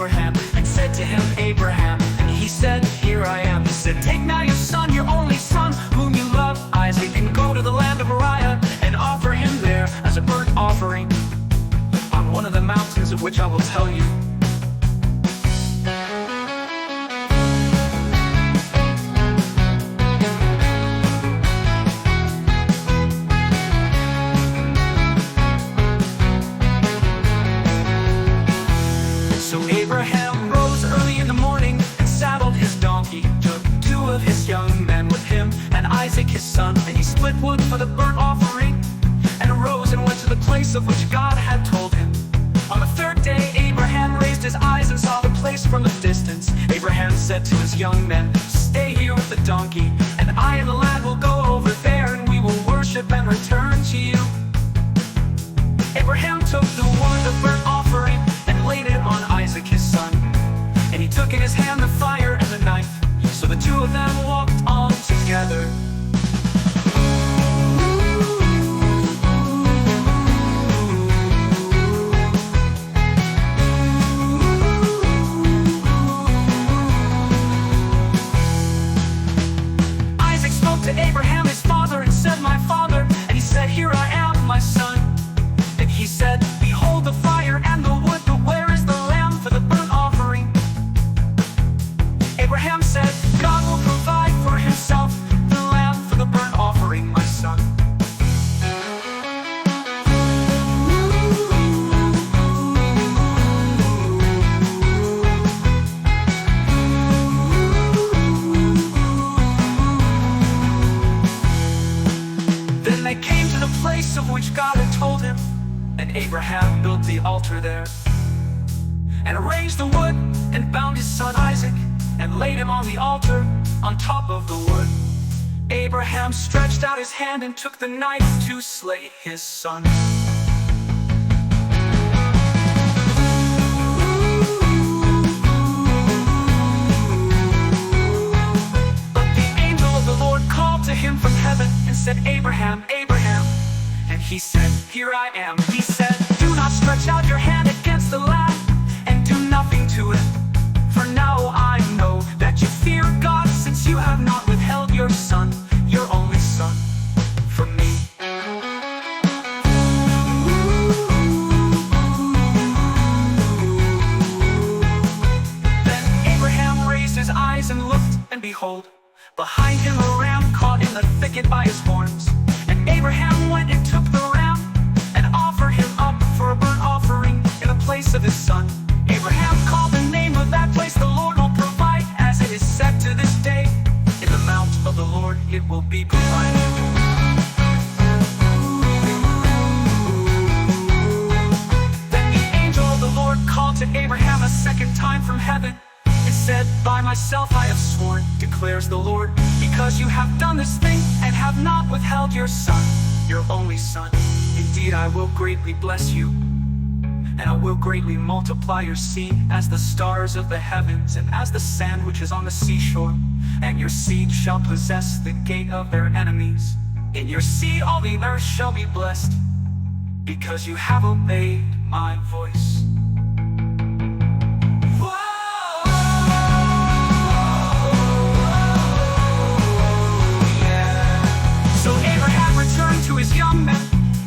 Abraham and said to him, Abraham. And he said, Here I am. He said, Take now your son, your only son, whom you love, Isaac, and go to the land of Moriah and offer him there as a burnt offering on one of the mountains of which I will tell you. So Abraham rose early in the morning and saddled his donkey, took 2 of his young men with him and Isaac his son, and he split wood for the burnt offering and arose and went to the place of which God had told him. On the 3rd day Abraham raised his eyes and saw the place from a distance. Abraham said to his young men, Stay here with the donkey, and I and the lad will go over there, and we will worship and return to you. Abraham took the wood of burnt offering and laid it on Isaac his son, and he took in his hand the fire and the knife. So the 2 of them walked on together. Isaac spoke to Abraham his father and said, My father. And he said, Here I am, my son. And he said, Behold the fire and the wood, but where is the lamb for the burnt offering? Abraham said, God will provide for himself the lamb for the burnt offering, my son. Then they came to the place of which God had told him, and Abraham built the altar there, and arranged the wood, and bound his son Isaac, and laid him on the altar on top of the wood. Abraham stretched out his hand and took the knife to slay his son. But the angel of the Lord called to him from heaven and said, Abraham, Abraham. And he said, Here I am. He said, Do not stretch out your hand against the lad, and do nothing to it. For now I know that you fear God, since you have not withheld your son, your only son, from me. Then Abraham raised his eyes and looked, and behold, behind him a ram caught in the thicket by his horns. And Abraham went and took the ram and offered him up for a burnt offering in the place of his son. Abraham called the name of that place, The Lord will provide, as it is said to this day, In the mount of the Lord it will be provided. Then the angel of the Lord called to Abraham a second time from heaven and said, By myself I have sworn, declares the Lord, because you have done this thing and have not withheld your son, your only son. Indeed, I will greatly bless you, and I will greatly multiply your seed as the stars of the heavens and as the sand which is on the seashore. And your seed shall possess the gate of their enemies. In your seed all the earth shall be blessed, because you have obeyed my voice. So Abraham returned to his young men,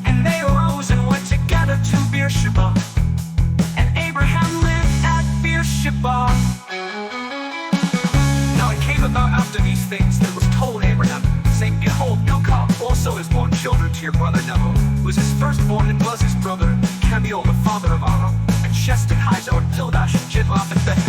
and they arose and went together to Beersheba. And Abraham lived at Beersheba. Now it came about after these things that it was told Abraham, saying, Behold, Milcah also has borne children to your brother Nebo, who was his firstborn and was his brother, Chemiel the father of Aram, and Sheston, Hazor, Pildash, Jidlaph, and Beth